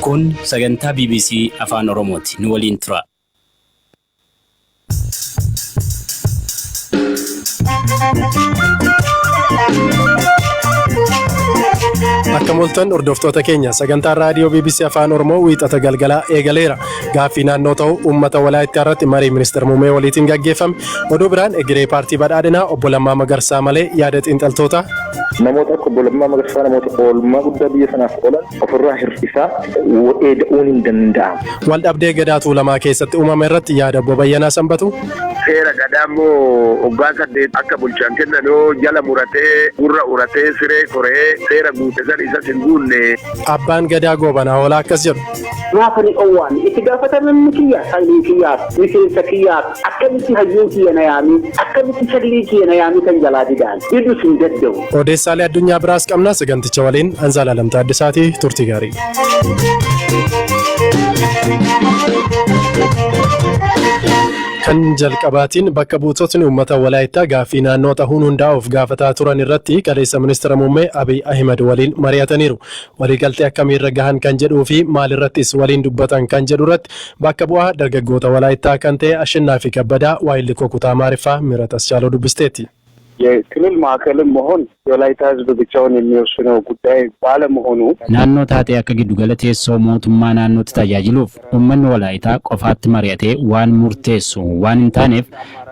Kun sagantaa BBC Afaan Oromooti. Nu waliin tura. Akka mul'atan hordoftoota keenya sagantaa raadiyoo BBC Afaan Oromoo wiixata galgalaa eegaleera. Gaaffii naannoo ta'u uummata Walaayittaa irratti marii ministeera muummee waliitiin gaggeeffame. Oduu biraan egeree paartii badhaadhinaa obbo Lammaa Magarsaa malee yaada xiinxaltoota. Namoota akka obbo Lammaa Magarsaa namoota oolmaa guddaa biyya sanaaf oolan ofirraa hir'isaa eeda'uun hin danda'amu. Waldhabdee Gadaa Tuulamaa keessatti uumame irratti yaada obbo Bayyanaa Sanbatuu. Seera Gadaa immoo waggaa 8 akka bulchaan kennanoo jala muratee gurra uratee siree koree seera guutesan isa hin guunne. Abbaan Gadaa Goobanaa Hoolaa akkas jedhu. Naafani owwaan itti gaafatamni kiyyaa saayinii kiyyaa miseensa kiyyaa akkamitti hayyuu kiyya na yaami akkamitti sallii kiyya na yaami kan jalaa didaan hidhus hin danda'u. Odeessaalee addunyaa biraas qabna saganticha waliin Anzaala Lamtaa Addisaatii turtii gaarii. Kan jalqabaatiin bakka buutotni uummata Walaayittaa gaaffii naannoo ta'uun hundaa'uuf gaafataa turan irratti qaleessa ministeera muummee Abiy Ahmed waliin mari'ataniiru. Waliigaltee akkamiirra gahan kan jedhuu fi maalirrattis waliin dubbatan kan jedhu irratti bakka bu'aa dargaggoota Walaayittaa kan ta'e Ashinnaafii Kabbadaa waayilli Kokutaa Maariffaa Miratas Chaaloo dubbisteetti. የክልል ማዕከልም መሆን የወላይታ ህዝብ ብቻውን የሚወስነው ጉዳይ ባለመሆኑ ናኖ ታቴ akka giddugala teessoo mootummaa naannootti tajaajiluuf uummanni Walaayitaa qofaatti mari'atee waan murteessu waan hin taaneef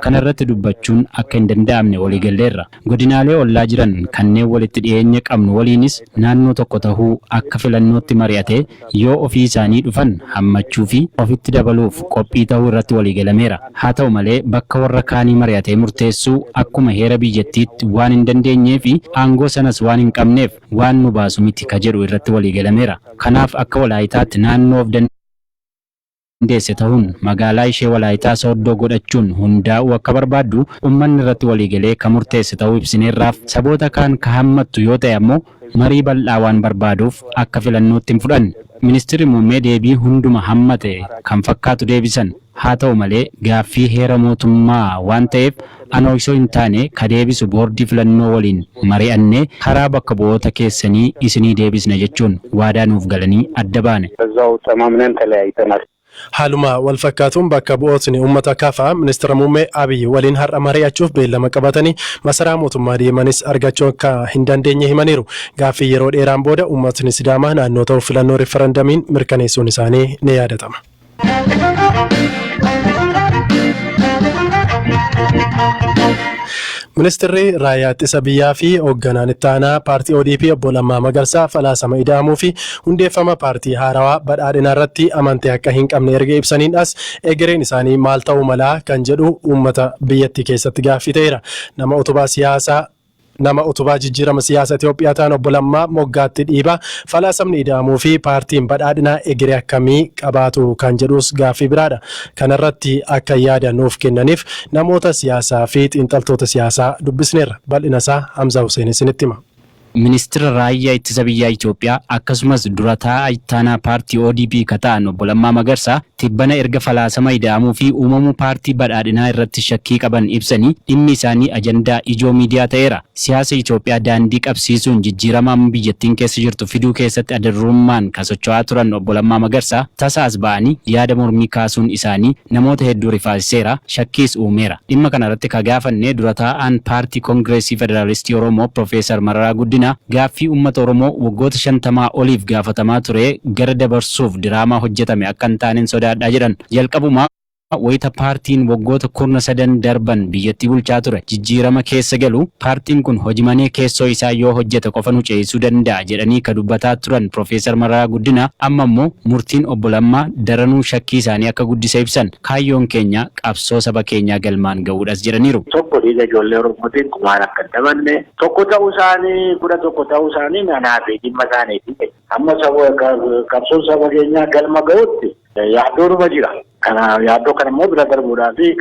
kanarratti dubbachuun akka hin danda'amne waliigalleerra. Godinaalee ollaa jiran kanneen walitti dhiyeenya qabnu waliinis naannoo tokko tahuu akka filannootti mari'atee yoo ofii isaanii dhufan hammachuu fi ofitti dabaluuf qophii tahuu irratti waliigalameera. Haa ta'u malee bakka warra kaanii mari'atee murteessuu akkuma heera biyyattiitti waan hin dandeenyee fi aangoo sanas waan hin qabneef waan nu baasu miti ka jedhu irratti waliigalameera. Kanaaf akka Walaayitaatti naannoof dandeesse ta'uun magaalaa ishee Walaayitaa Sooddoo godhachuun hundaa'uu akka barbaaddu uummanni irratti waliigalee ka murteesse ta'uu ibsineerraaf saboota kaan ka hammattu yoo ta'e ammoo marii bal'aa waan barbaaduuf akka filannootti hin fudhanne. Ministeerri muummee deebii hunduma hammate kan fakkaatu deebisan. Haa ta'u malee gaaffii heera mootummaa waan ta'eef anoo isoo hin taane ka deebisu boordii filannoo waliin mari'annee karaa bakka bu'oota keessanii isinii deebisna jechuun waadaa nuuf galanii adda baane. Haaluma wal fakkaatuun bakka bu'ootni uummata Kafaa ministeera muummee Abiy waliin har'a mari'achuuf beellama qabatanii masaraa mootummaa deemanis argachuu akka hin dandeenye himaniiru. Gaaffii yeroo dheeraan booda uummatni Sidaamaa naannoo ta'uuf filannoo referendamiin mirkaneessuun isaanii ni yaadatama. Ministeerri raayyaa ittisa biyyaa fi hoogganaan itti aanaa paartii ODP obbo Lammaa Magarsaa falaasama ida'amuu fi hundeeffama paartii haarawaa badhaadhinaa irratti amantii akka hin qabne erga ibsaniin as egereen isaanii maal ta'uu malaa kan jedhu uummata biyyattii keessatti gaaffii ta'eera. Nama utubaa jijjiirama siyaasa Itoophiyaa ta'an obbo Lammaa moggaatti dhiibaa falaasamni ida'amuu fi paartiin badhaadhinaa egeree akkamii qabaatu kan jedhus gaaffii biraadha. Kanarratti akka yaada nuuf kennaniif namoota siyaasaa fi xiinxaltoota siyaasaa dubbisneerra. Bal'inasaa Hamzaa Hussein isinitti hima. Ministeera raayyaa ittisa biyyaa Itoophiyaa akkasumas dura taa'aa ittaanaa paartii ODP ka ta'an obbo Lammaa Magarsaa tibbana erga falaasama ida'amuu fi uumamuu paartii badhaadhinaa irratti shakkii qaban ibsanii dhimmi isaanii ajandaa ijoo miidiyaa ta'eera. Siyaasa Itoophiyaa daandii qabsiisuun jijjiirama biyyattiin keessa jirtu fiduu keessatti addarrummaan kan socho'aa turan obbo Lammaa Magarsaa tasaas ba'anii yaada mormii kaasuun isaanii namoota hedduu rifaasiseera shakkiis uumeera. Dhimma kanarratti ka gaafanne dura taa'aan paartii Koongireesii Federaalistii Oromoo Profeesar Mararaa Guddinaa gaaffii uummata Oromoo waggoota 50 oliif gaafatamaa ture gara dabarsuuf diraamaa hojjetame akka hin taaneen sodaadhaa jedhan. Jalqabumaa wayita paartiin waggoota 13 darban biyyattii bulchaa ture jijjiirama keessa galu paartiin kun hojimanii keessoo isaa yoo hojjete qofa nu ceesisuu danda'a jedhanii ka dubbataa turan Profeesar Mararaa Guddinaa amma immoo murtiin obbo Lammaa daranuu shakkii isaanii akka guddisa ibsan kaayyoon keenya qabsoo saba keenyaa galmaan ga'uudhas jedhaniiru. Tokko dhiiga ijoollee Oromootiin kumaan akka dabanne tokko ta'uu isaanii kudha tokko ta'uu isaanii manaa fi dhimma isaaniiti. Amma qabsoon saba keenyaa galma ga'utti yaaddoonuma jira. Kana yaaddoo kana immoo bira darbuudhaa fi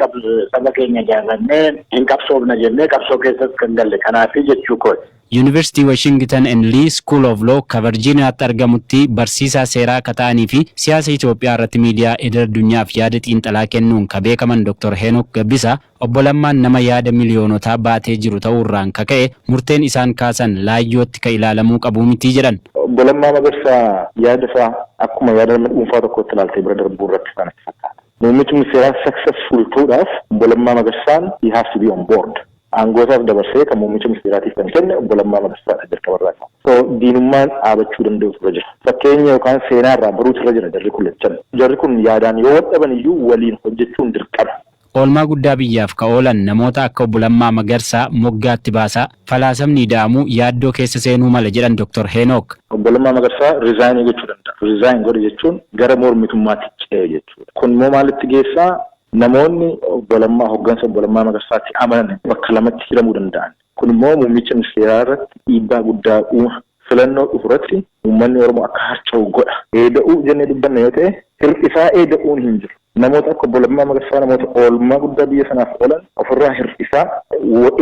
saba keenya jaallannee hin qabsoofna jennee qabsoo keessatti kan galle kanaafi jechuu kooti. Yuunivarsiitii Washington and Lee School of Law ka Virgiiniyaatti argamutti barsiisaa seeraa ka ta'anii fi siyaasa Itoophiyaa irratti miidiyaa idil addunyaaf yaada xiinxalaa kennuun ka beekaman Dr. Henook Gabbisa obbo Lammaan nama yaada miliyoonotaa baatee jiru ta'uurraan ka ka'e murteen isaan kaasan laayyootti ka ilaalamuu qabu miti jedhan. Obbo Lammaa Magarsaa yaada isaa akkuma yaada dhuunfaa tokkotti ilaaltee bira darbuu irratti kan fakkaata. Muummichi ministeeraa successful ta'uudhaaf obbo Lammaa Magarsaan he has to be on board. Aangootaaf dabarsee kan muummicha ministeeraatiif kan kenne obbo Lammaa Magarsaadha jalqabarraa. So diinummaan dhaabachuu danda'u irra jira. Fakkeenya yookaan seenaa irraa baruutu irra jira jarri kun lachan. Jarri kun yaadaan yoo dhaban iyyuu waliin hojjechuun dirqama. Oolmaa guddaa biyyaaf ka oolan namoota akka obbo Lammaa Magarsaa moggaatti baasaa falaasamni ida'amuu yaaddoo keessa seenuu mala jedhan Dr. Henook. Obbo Lammaa Magarsaa rizaayinii gochuu danda'a. Rizaayinii godhe jechuun gara mormitummaatti ce'e jechuudha. Kun immoo maalitti geessaa? Namoonni obbo Lammaa hoggansa obbo Lammaa Magarsaatti amanan bakka lamatti hiramuu danda'an. Kun immoo muummicha ministeeraa irratti dhiibbaa guddaa uuma. Filannoo dhufuurratti uummanni Oromoo akka harca'u godha. Eeda'uu jennee dubbanna yoo ta'e hir'isaa eeda'uun hin jiru. Namoota akka obbo Lammaa Magarsaa namoota oolmaa guddaa biyya sanaaf oolan ofirraa hir'isaa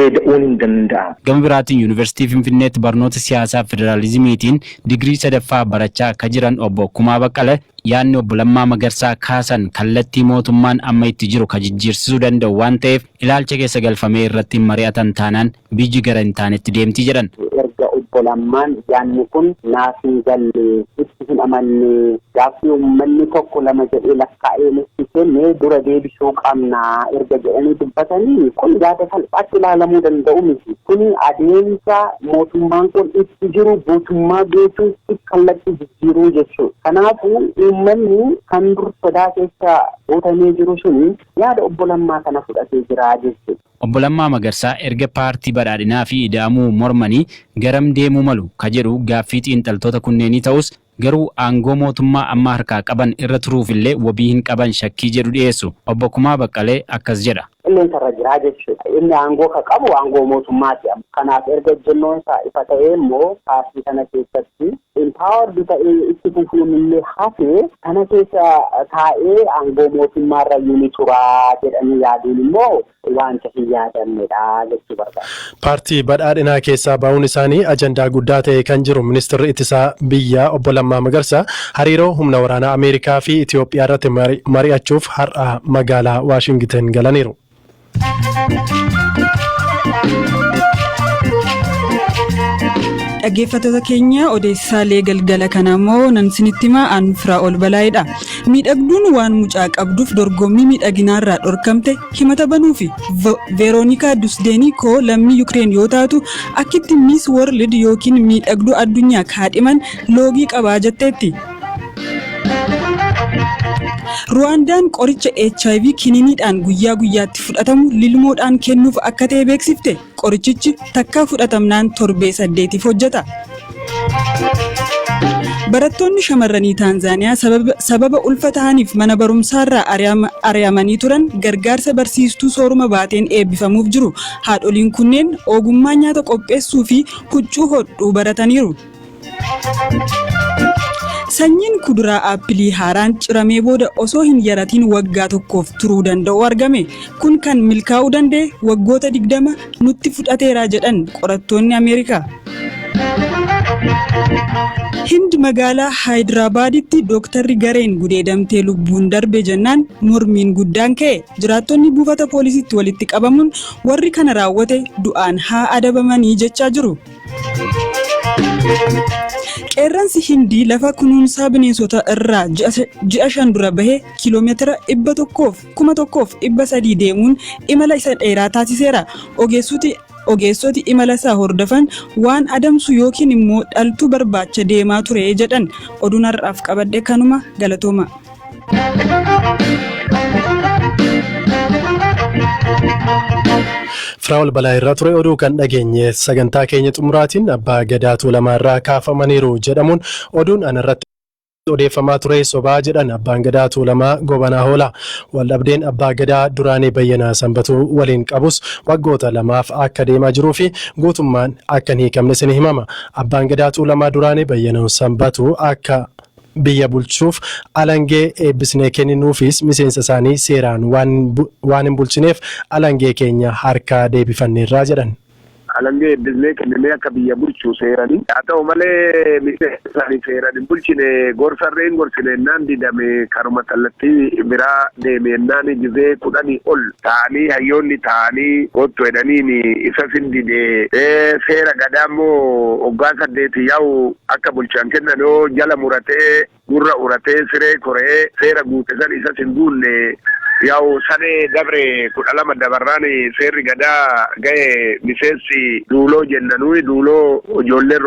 eeda'uun hin danda'amu. Gama biraatiin Yuunivarsiitii Finfinneetti barnoota siyaasaa federaalizimiitiin digirii sadaffaa barachaa akka jiran obbo Kumaa Baqqalee yaadni obbo Lammaa Magarsaa kaasan kallattii mootummaan amma itti jiru ka jijjiirsisuu danda'u waan ta'eef ilaalcha keessa galfamee irratti mari'atan taanaan biyyi gara hin taanetti deemti jedhan. Obbo Lammaan yaadni kun naaf hin galle itti hin amanne gaaffii uummanni tokko lama jedhee lakkaa'ee nutti kenne dura deebisuu qabnaa erga jedhanii dubbatanii kun yaada salphaatti ilaalamuu danda'u miti. Kun adeemsa mootummaan kun itti jiru mootummaa beekuun kallattii jijjiiruu jechuudha. Kanaafuu uummanni kan dur sodaa keessa guutamee jiru suni yaada obbo Lammaa kana fudhatee jira jechuudha. Obbo Lammaa Magarsaa erga paartii badhaadhinaa fi ida'amuu mormanii garam deemuu malu ka jedhu gaaffii xiinxaltoota kunneenii ta'us garuu aangoo mootummaa amma harkaa qaban irra turuuf illee wabii hin qaban shakkii jedhu dhiyeessu. Obbo Kumaa Baqqalee akkas jedha. Qilleensa irra jiraa jechuudha. Inni aangoo ka qabu aangoo mootummaati. Kanaaf erga jennoon isaa ifa ta'ee immoo paartii kana keessatti empowered ta'ee itti fufuun illee hafee kana keessa taa'ee aangoo mootummaa irra yuuni turaa jedhanii yaaduun immoo wanta hin yaadamnedha jechuu barbaada. Paartii badhaadhinaa keessaa ba'uun isaanii ajandaa guddaa ta'e kan jiru ministeerri ittisaa biyyaa obbo Lammaa Magarsaa hariiroo humna waraanaa Ameerikaa fi Itoophiyaa irratti mari'achuuf har'a magaalaa Waashington galaniiru. Dhaggeeffattoota keenya odeessaalee galgala kana immoo nan isinitti himaa an Firaa'ol Balaayidha. Miidhagduun waan mucaa qabduuf dorgommii miidhaginaarraa dhorkamte himata banuu fi Veeroonikaa Dusdeenikoo lammii Yukireen yoo taatu akkitti Miss World yookiin miidhagduu addunyaa kaadhiman loogii qabaa jetteetti. Ruwaandaan qoricha HIV kiniiniidhaan guyyaa guyyaatti fudhatamu lilmoodhaan kennuuf akka ta'e beeksifte qorichichi takkaa fudhatamnaan torbee 8 hojjeta. Barattoonni shamarranii Taanzaaniyaa sababa ulfa ta'aniif mana barumsaarraa ari'amanii turan gargaarsa barsiistuu sooruma baateen eebbifamuuf jiru. Haadholiin kunneen ogummaa nyaata qopheessuu fi huccuu hodhuu barataniiru. Sanyiin kuduraa aappilii haaraan ciramee booda osoo hin yaratiin waggaa tokkoof turuu danda'u argame. Kun kan milkaa'uu danda'e waggoota 20 nutti fudhateera jedhan qorattoonni Ameerikaa. Hind magaalaa Hayidirabaaditti dooktarri gareen gudeedamtee lubbuun darbe jennaan mormiin guddaan ka'e. Jiraattonni buufata poolisiitti walitti qabamuun warri kana raawwate du'aan haa adabamanii jechaa jiru. Qeerransi Hindii lafa kunuunsaa bineensota irraa ji'a 5 dura bahee kiiloomeetira 1,300 deemuun imala isa dheeraa taasiseera. Ogeessoti imala isaa hordofan waan adamsu yookiin immoo dhaltuu barbaacha deemaa ture jedhan. Oduun har'aaf qabadhe kanuma galatooma. Firaa'ol Balaa irraa ture oduu kan dhageenye sagantaa keenya xumuraatiin abbaa gadaa Tuulamaa irraa kaafamaniiru jedhamuun oduun anarratti odeeffamaa ture sobaa jedhan abbaan gadaa Tuulamaa Gobanaa Hoolaa. Waldhabdeen abbaa gadaa Duraanii Bayyanaa Sanbatuu waliin qabus waggoota lamaaf akka deemaa jiruu fi guutummaan akka hin hiikamne isin himama. Abbaan gadaa Tuulamaa Duraanii Bayyanaa Sanbatuu akka biyya bulchuuf alangee eebbisnee kenninuufis miseensa isaanii seeraan waan hin bulchineef alangee keenya harkaa deebifanneerraa jedhan. alangee eddisnee kennee akka biyya bulchuu seeranii haa ta'u malee miseensa isaanii seeranii bulchine gorsarreen gorsinennaan didame karuma kallattii biraa deemeennaan gizee 10 ol ta'anii hayyoonni ta'anii kottu jedhaniin isa sindide seera gadaammoo waggaa 8 yaa'u akka bulchaan kennan yoo jala muratee gurra uratee siree koree seera guute san isa singuunne yaa'u sanee dabre 12 dabarraani seerri gadaa ga'e miseensi duuloo jennanui duuloo ijoollee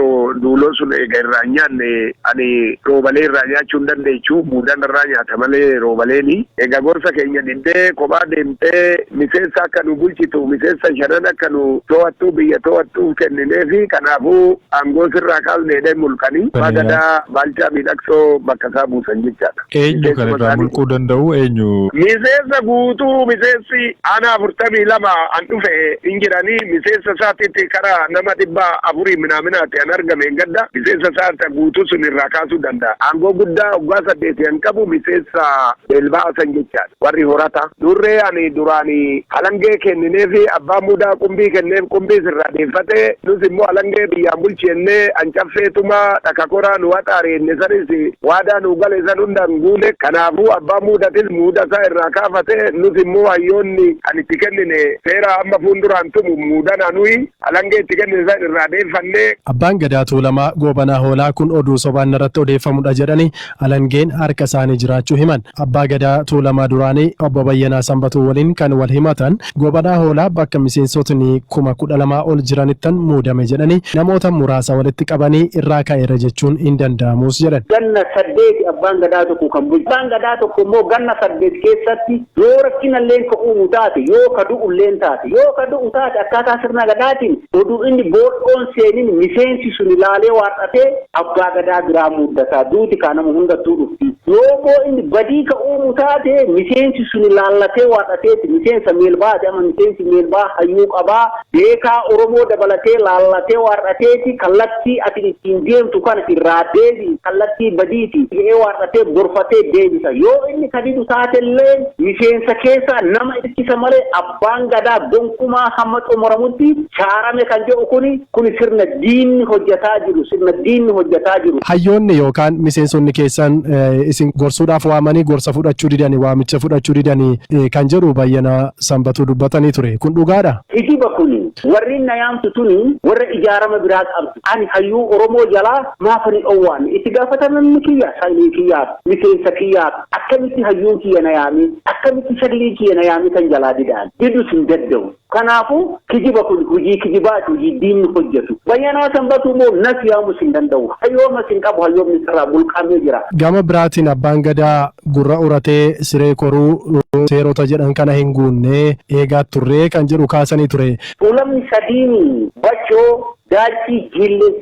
duuloo sun eega irraa nyaanne ani roobalee irraa nyaachuu hin dandeechuu muudaan irraa nyaata malee roobaleeni eega gorsa keenya dindee kophaa deemtee miseensa akka nu bulchitu miseensa shanan akka nu to'attuu biyya to'attuu kennineefi kanaafuu aangoo sirraa kaasnee mulqanii gadaa Baalchaa Miidhagsoo bakka isaa buusan jechaadha. Eenyu kan irraa mulquu danda'u eenyu? Miseensa guutuu miseensi aanaa 42 an dhufe injiranii miseensa isaatiitti karaa nama 400 minaaminaati an argame gadda miseensa isaati guutuu sun irraa kaasuu danda'a. Aangoo guddaa waggaa 8 an qabu miseensa Elbaasan jechaadha. Warri horata durree ani duraanii alangee kennineefi abbaa mudaa qumbii kenneef qumbii sirraa deeffatee nus immoo alangee biyyaan bulchennee an caffeetuma dhakakoraa nu waxaarenne sanis waadaa nu gale san hundaan guune kanaafuu abbaa mudatis muudasaa irraa kaafate nus immoo hayyoonni an itti kennine seera amma fuulduraan tumu muudana nuyi alangee itti kennine san irraa deeffannee. Abbaan Gadaa Tuulamaa Goobanaa Hoolaa kun oduu sobaan irratti odeeffamudha jedhanii alangeen harka isaanii jiraachuu himan. Abbaa Gadaa Tuulamaa duraanii obbo Bayyanaa Sanbatuu waliin kan wal himatan Goobanaa Hoolaa bakka miseensotni 12,000 ol jiranittan muudame jedhanii namoota muraasa walitti qabanii irraa ka'eera jechuun hin danda'amus jedhan. Ganna 8 abbaan Gadaa tokko kan bulchu. Abbaan Gadaa tokko immoo ganna 8 keessatti yoo rakkinalleen ka'uu taate yoo kadu'ulleen taate yoo kadu'u taate akkaataa sirna gadaatiin oduu inni booddoon seenin miseensi sun ilaalee waaqatee abbaa Gadaa biraa muddataa duuti kaa nama hundattuu dhufti yoo boo inni badii ka'uu taate miseensi sun ilaallatee waaqateeti miseensa meelbaati ama miseensi meelbaa hayyuu qabaa beekaa Oromoo dabalatee laallatee waaqateeti kallattii ati ittiin deemtu kana irraa deebi kallattii badiiti jedhee waaqatee gorfatee deebisa yoo inni kadidu taatellee miseensa keessa nama ittisa malee abbaan Gadaa gonkumaa hamma xumuramutti shaarame kan jedhu kuni sirna diinni hojjetaa jiru. Hayyoonni yookaan miseensonni keessan isin gorsuudhaaf waamanii gorsa fudhachuu didanii waamicha fudhachuu didanii kan jedhu Bayyanaa Sanbatuu dubbatanii ture kun dhugaadha. Hijiba kuni warri na yaamtu tuni warra ijaarama biraa qabdu ani hayyuu Oromoo jalaa maafani owwaan itti gaafatamni kiyya saanii kiyyaaf miseensa kiyyaaf akkamitti hayyuun kiyya na yaami akkamitti shaglii kiyya na yaami kan jalaa didaan didus hin dadda'u kanaafu kijiba kun hojii kijibaati hojii diinni hojjetu Bayyanaa Sanbatuu moo nas yaamus hin danda'u hayyooma sin qabu hayyoomni sirraa bulqamee jira. Gama biraatiin abbaan Gadaa gurra uratee siree koruu seerota jedhan kana hin guunne eegaa turree kan jedhu kaasanii ture. Tuulamni sadiini bachoo Daachii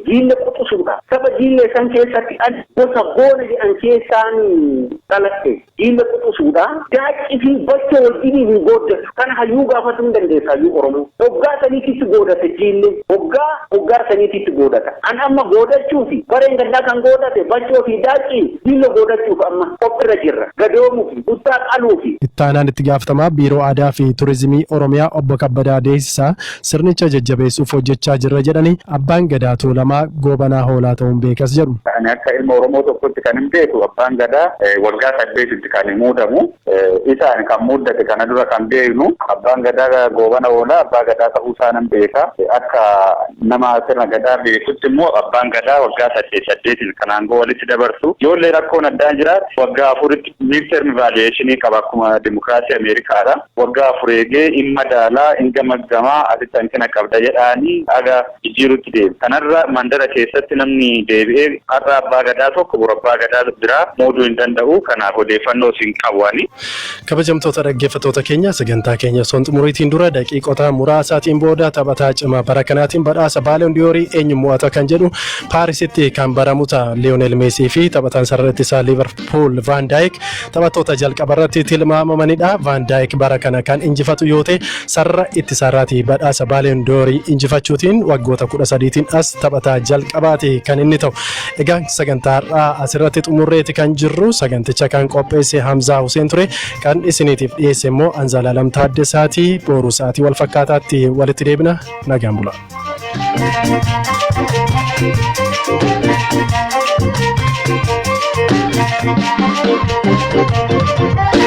jiille quxisuudha. Saba jiille san keessatti gosa goona jedhan keessaan dhalatte jiille quxisuudha. Daachii fi bachoo wajjin hin gooddatu. Kana hayyuu gaafatu hin dandeessa hayyuu Oromoo. Hoggaa saniititti goodate jiille. Hoggaa saniititti goodata. An amma goodachuu fi bareen gaddaa kan goodate bachoo fi daachii jiille goodachuuf amma qophirra jirra. Gadoomuu fi guddaa qaluu fi. Ittaanaan itti gaafatamaa Biiroo Aadaa fi Turizimii Oromiyaa obbo Kabbadaa Deessisaa sirnicha jajjabeessuuf hojjechaa jirra jedhanii abbaan Gadaa Tuulamaa Goobanaa Hoolaa ta'uun beekas jedhu. Ani akka ilma Oromoo tokkotti kan hin beeku abbaan Gadaa waggaa 8tti kan muudamu isaan kan muudate kana dura kan beeknu abbaan Gadaa Goobanaa Hoolaa abbaa Gadaa ta'uu isaa nan beeka akka nama sirna Gadaa beekutti immoo abbaan Gadaa waggaa 8 kan aangoo walitti dabarsu ijoollee rakkoon addaan jiraatu waggaa 4tti midterm evaluation qaba akkuma dimokiraasii Ameerikaadha waggaa 4 eegee dhimma daalaa hinga maggamaa asitti hanqina qabda jedhaanii aga jijjiirutti deemu. Kanarra mandara keessatti namni deebi'ee har'a abbaa Gadaa tokko bura abbaa Gadaa biraa muuduu hin danda'u kanaaf odeeffannoo siin qabwani. Kabajamtoota dhaggeeffattoota keenya sagantaa keenya son xumuriitiin dura daqiiqota muraasaatiin booda taphataa cimaa bara kanaatiin badhaasa Baaloon Diyoorii eenyu mo'ata kan jedhu Paarisitti kan baramu ta'a Liyoonel Meesii fi taphataan sararratti isaa Liverpool Van Dijk taphattoota jalqaba irratti tilmaamamanidha. Van Dijk bara kana kan injifatu yoo ta'e sarara itti sararaati badhaasa Baaloon Diyoorii injifachuutiin waggoota 13tiin as taphataa jalqabaati kan inni ta'u. Egaa sagantaa asirratti xumurreeti kan jirru saganticha kan qopheesse Hamzaa Hussein ture kan isiniitiif dhiyeesse immoo Anzaalaalam Taaddasaati boru sa'aatii wal fakkaataatti walitti deebina nagaan bula. Thank you.